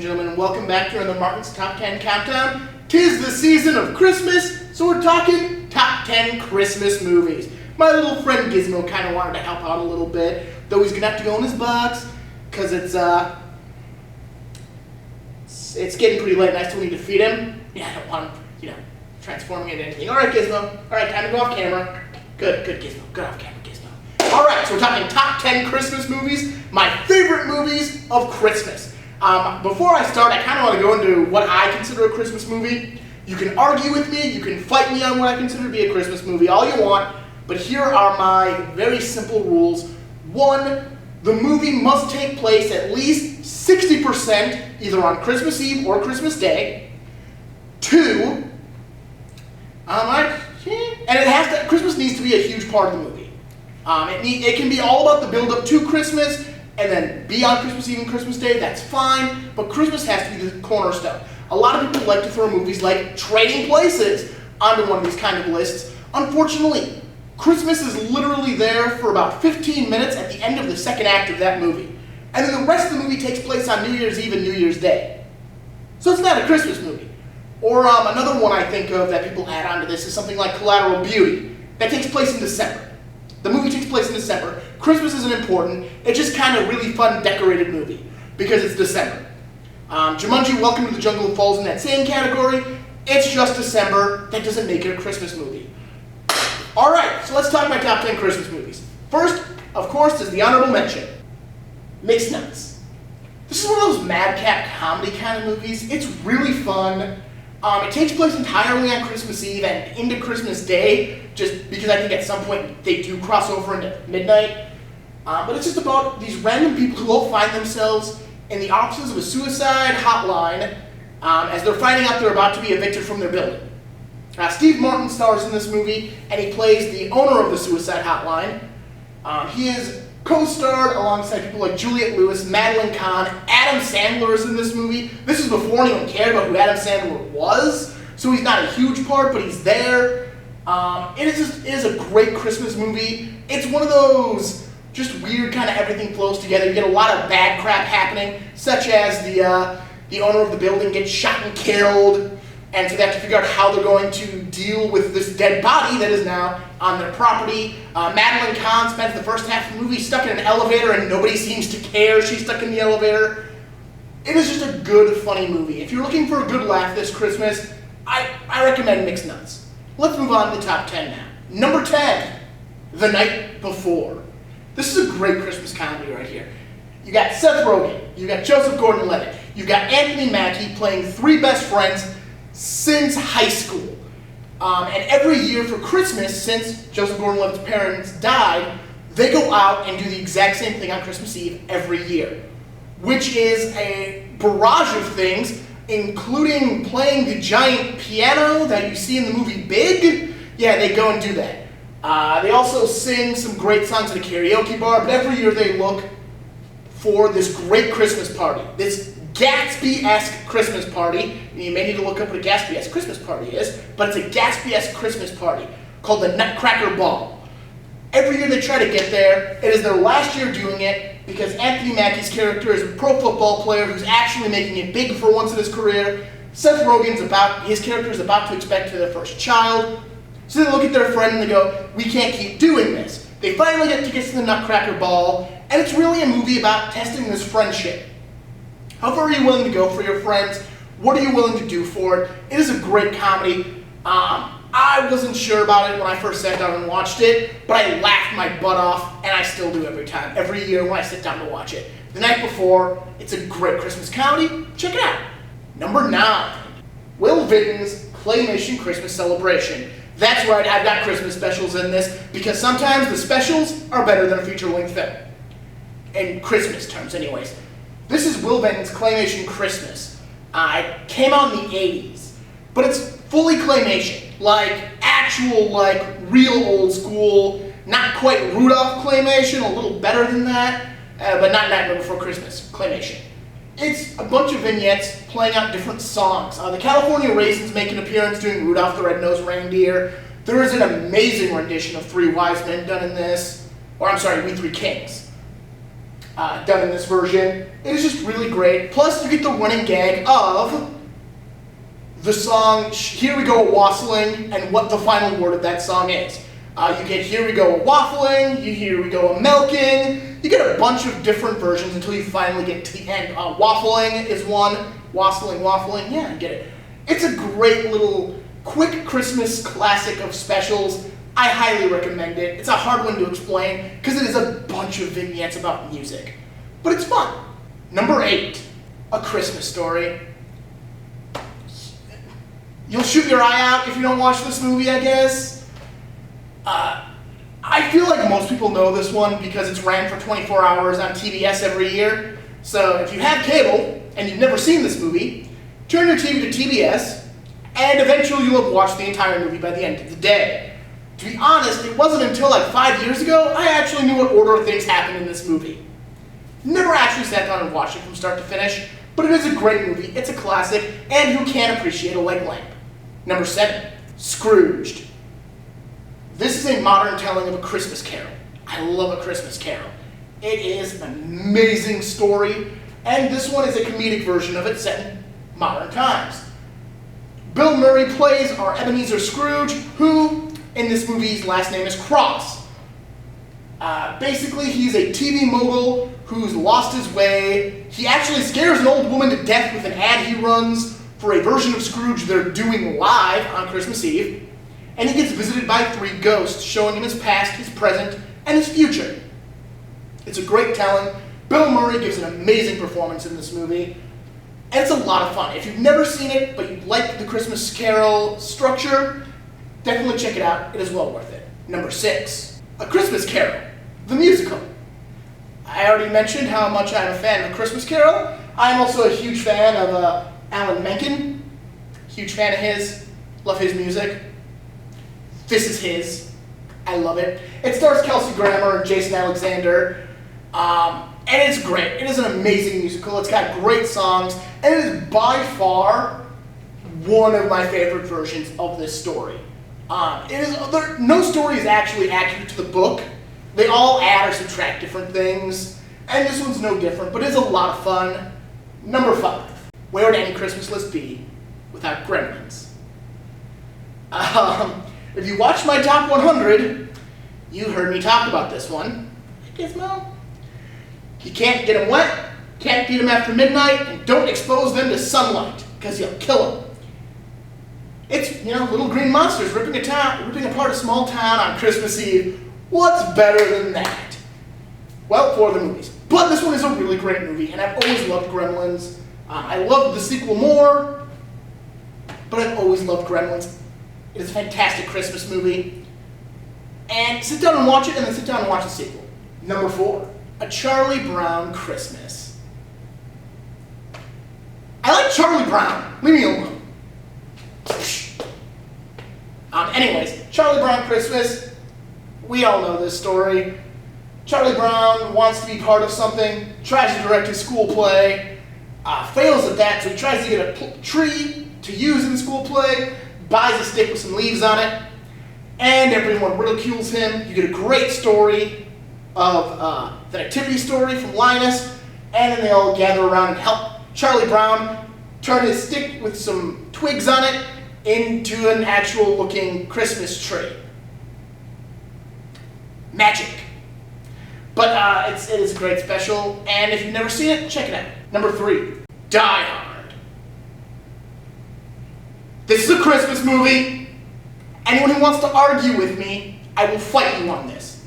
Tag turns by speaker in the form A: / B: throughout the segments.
A: and gentlemen, and welcome back to another Martin's Top 10 Countdown. 'Tis the season of Christmas, so we're talking Top 10 Christmas movies. My little friend Gizmo kind of wanted to help out a little bit, though he's going to have to go in his box, because it's getting pretty late and I still need to feed him. Yeah, I don't want him, transforming into anything. Alright, Gizmo. Alright, time to go off camera. Good, Gizmo. Good off camera, Gizmo. Alright, so we're talking Top 10 Christmas movies, my favorite movies of Christmas. Before I start, I kind of want to go into what I consider a Christmas movie. You can argue with me, you can fight me on what I consider to be a Christmas movie, all you want, but here are my very simple rules. 1, the movie must take place at least 60% either on Christmas Eve or Christmas Day. 2, Christmas needs to be a huge part of the movie. It can be all about the build-up to Christmas, and then be on Christmas Eve and Christmas Day, that's fine, but Christmas has to be the cornerstone. A lot of people like to throw movies like Trading Places onto one of these kind of lists. Unfortunately, Christmas is literally there for about 15 minutes at the end of the second act of that movie. And then the rest of the movie takes place on New Year's Eve and New Year's Day. So it's not a Christmas movie. Or another one I think of that people add onto this is something like Collateral Beauty. That takes place in December. The movie takes place in December. Christmas isn't important. It's just kind of really fun, decorated movie because it's December. Jumanji: Welcome to the Jungle falls in that same category. It's just December. That doesn't make it a Christmas movie. All right, so let's talk my top 10 Christmas movies. First, of course, is the honorable mention, Mixed Nuts. This is one of those madcap comedy kind of movies. It's really fun. It takes place entirely on Christmas Eve and into Christmas Day, just because I think at some point they do cross over into midnight. But it's just about these random people who all find themselves in the offices of a suicide hotline as they're finding out they're about to be evicted from their building. Steve Martin stars in this movie, and he plays the owner of the suicide hotline. He is co-starred alongside people like Juliette Lewis, Madeline Kahn. Adam Sandler is in this movie. This is before anyone cared about who Adam Sandler was, so he's not a huge part, but he's there. It is a great Christmas movie. It's one of those just weird kind of everything flows together. You get a lot of bad crap happening, such as the owner of the building gets shot and killed, and so they have to figure out how they're going to deal with this dead body that is now on their property. Madeline Kahn spends the first half of the movie stuck in an elevator and nobody seems to care she's stuck in the elevator. It is just a good, funny movie. If you're looking for a good laugh this Christmas, I recommend Mixed Nuts. Let's move on to the top 10 now. Number 10, The Night Before. This is a great Christmas comedy right here. You got Seth Rogen, you got Joseph Gordon-Levitt, you got Anthony Mackie playing three best friends since high school. And every year for Christmas, since Joseph Gordon-Levitt's parents died, they go out and do the exact same thing on Christmas Eve every year, which is a barrage of things, including playing the giant piano that you see in the movie Big. Yeah, they go and do that. They also sing some great songs at a karaoke bar, but every year they look for this great Christmas party, this Gatsby-esque Christmas party. You may need to look up what a Gatsby-esque Christmas party is, but it's a Gatsby-esque Christmas party called the Nutcracker Ball. Every year they try to get there. It is their last year doing it because Anthony Mackie's character is a pro football player who's actually making it big for once in his career. Seth Rogen's his character is about to expect their first child. So they look at their friend and they go, we can't keep doing this. They finally get tickets to the Nutcracker Ball, and it's really a movie about testing this friendship. How far are you willing to go for your friends? What are you willing to do for it? It is a great comedy. I wasn't sure about it when I first sat down and watched it, but I laughed my butt off, and I still do every year when I sit down to watch it. The Night Before, it's a great Christmas comedy. Check it out. Number 9, Will Vinton's Claymation Christmas Celebration. That's right, I've got Christmas specials in this, because sometimes the specials are better than a feature-length film. In Christmas terms, anyways. This is Will Vinton's Claymation Christmas. It came out in the 80s, but it's fully claymation, actual, real old school, not quite Rudolph claymation, a little better than that, but not Nightmare Before Christmas claymation. It's a bunch of vignettes playing out different songs. The California Raisins make an appearance doing Rudolph the Red-Nosed Reindeer. There is an amazing rendition of Three Wise Men done in this, We Three Kings. done in this version. It is just really great. Plus, you get the running gag of the song "Here We Go A-Wassailing" and what the final word of that song is. You get "Here We Go A-Waffling," "Here We Go A-Milking." You get a bunch of different versions until you finally get to the end. Waffling is one. Wassailing, yeah, you get it. It's a great little quick Christmas classic of specials. I highly recommend it. It's a hard one to explain because it is a bunch of vignettes about music. But it's fun. Number 8, A Christmas Story. You'll shoot your eye out if you don't watch this movie, I guess. I feel like most people know this one because it's ran for 24 hours on TBS every year. So if you have cable and you've never seen this movie, turn your TV to TBS and eventually you'll have watched the entire movie by the end of the day. To be honest, it wasn't until like 5 years ago I actually knew what order of things happened in this movie. Never actually sat down and watched it from start to finish, but it is a great movie, it's a classic, and who can't appreciate a leg lamp? Number 7, Scrooged. This is a modern telling of A Christmas Carol. I love A Christmas Carol. It is an amazing story, and this one is a comedic version of it set in modern times. Bill Murray plays our Ebenezer Scrooge, who in this movie's last name is Cross. Basically, he's a TV mogul who's lost his way. He actually scares an old woman to death with an ad he runs for a version of Scrooge they're doing live on Christmas Eve. And he gets visited by 3 ghosts, showing him his past, his present, and his future. It's a great telling. Bill Murray gives an amazing performance in this movie. And it's a lot of fun. If you've never seen it, but you like the Christmas Carol structure, definitely check it out. It is well worth it. Number 6, A Christmas Carol, the musical. I already mentioned how much I'm a fan of A Christmas Carol. I'm also a huge fan of Alan Menken. Huge fan of his. Love his music. This is his. I love it. It stars Kelsey Grammer and Jason Alexander. And it's great. It is an amazing musical. It's got great songs. And it is by far one of my favorite versions of this story. No story is actually accurate to the book. They all add or subtract different things. And this one's no different, but it's a lot of fun. Number 5. Where would any Christmas list be without Gremlins? If you watched my top 100, you heard me talk about this one. Gizmo. You can't get them wet, can't feed them after midnight, and don't expose them to sunlight, because you'll kill them. It's, little green monsters ripping apart a small town on Christmas Eve. What's better than that? Well, 4 of the movies. But this one is a really great movie, and I've always loved Gremlins. I loved the sequel more, but I've always loved Gremlins. It is a fantastic Christmas movie. And sit down and watch it, and then sit down and watch the sequel. Number 4, A Charlie Brown Christmas. I like Charlie Brown. Leave me alone. Anyways, Charlie Brown Christmas. We all know this story. Charlie Brown wants to be part of something, tries to direct his school play, fails at that, so he tries to get a tree to use in the school play, buys a stick with some leaves on it, and everyone ridicules him. You get a great story of the nativity story from Linus, and then they all gather around and help Charlie Brown turn his stick with some twigs on it into an actual looking Christmas tree. Magic. But it is a great special, and if you've never seen it, check it out. Number 3, Die Hard. This is a Christmas movie. Anyone who wants to argue with me, I will fight you on this.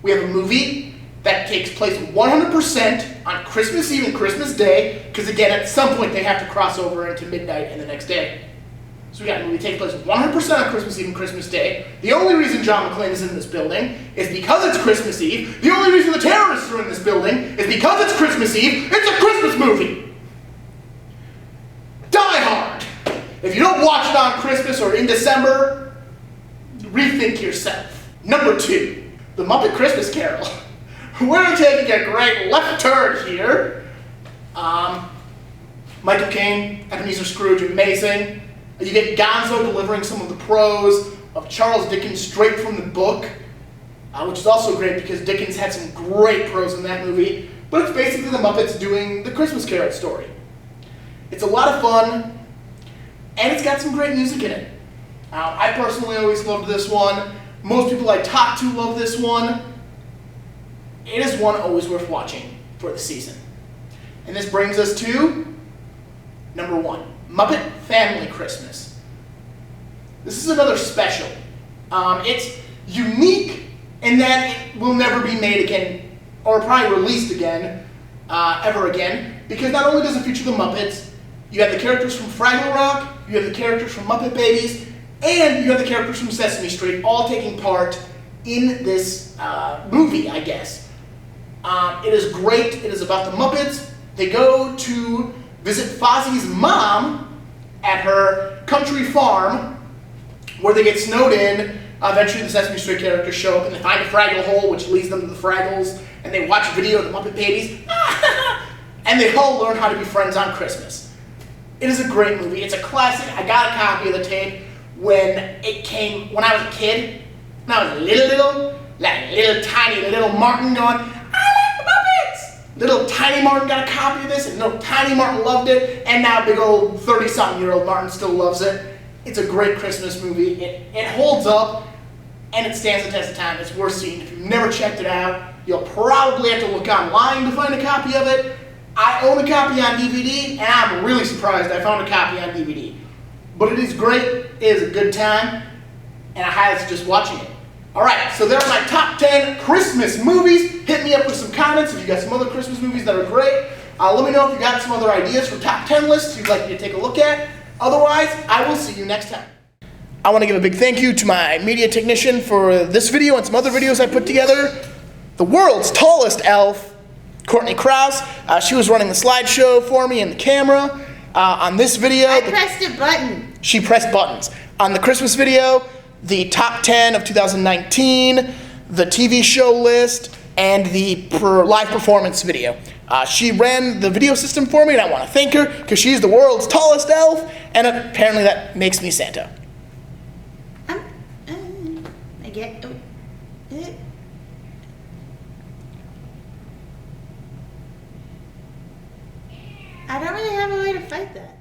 A: We have a movie that takes place 100% on Christmas Eve and Christmas Day, because again, at some point they have to cross over into midnight and the next day. So we got a movie that takes place 100% on Christmas Eve and Christmas Day. The only reason John McClane is in this building is because it's Christmas Eve. The only reason the terrorists are in this building is because it's Christmas Eve. It's a Christmas movie. Die Hard. If you don't watch it on Christmas or in December, rethink yourself. Number 2, The Muppet Christmas Carol. We're taking a great left turn here. Michael Caine, Ebenezer Scrooge, amazing. You get Gonzo delivering some of the prose of Charles Dickens straight from the book, which is also great because Dickens had some great prose in that movie. but it's basically the Muppets doing the Christmas Carol story. It's a lot of fun, and it's got some great music in it. I personally always loved this one. Most people I talk to love this one. It is one always worth watching for the season. And this brings us to number 1, Muppet Family Christmas. This is another special. It's unique in that it will never be made again, or probably released again, ever again, because not only does it feature the Muppets, you have the characters from Fraggle Rock, you have the characters from Muppet Babies, and you have the characters from Sesame Street all taking part in this movie, I guess. It is great. It is about the Muppets. They go to visit Fozzie's mom at her country farm, where they get snowed in. Eventually the Sesame Street characters show up and they find a Fraggle hole, which leads them to the Fraggles, and they watch a video of the Muppet Babies, and they all learn how to be friends on Christmas. It is a great movie. It's a classic. I got a copy of the tape when I was a kid. When I was little tiny little Martin going, I like the Muppets! Little tiny Martin got a copy of this, and little tiny Martin loved it, and now big old 30-something-year-old Martin still loves it. It's a great Christmas movie. It holds up, and it stands the test of time. It's worth seeing. If you've never checked it out, you'll probably have to look online to find a copy of it. I own a copy on DVD, and I'm really surprised I found a copy on DVD. But it is great, it is a good time, and I highly suggest watching it. Alright, so there are my top 10 Christmas movies. Hit me up with some comments if you got some other Christmas movies that are great. Let me know if you got some other ideas for top 10 lists you'd like me to take a look at. Otherwise, I will see you next time. I want to give a big thank you to my media technician for this video and some other videos I put together. The world's tallest elf, Courtney Krause. She was running the slideshow for me and the camera. On this video,
B: I pressed a button.
A: She pressed buttons. On the Christmas video, the top 10 of 2019, the TV show list, and the live performance video. She ran the video system for me, and I want to thank her because she's the world's tallest elf, and apparently that makes me Santa.
B: I get. I don't really have a way to fight that.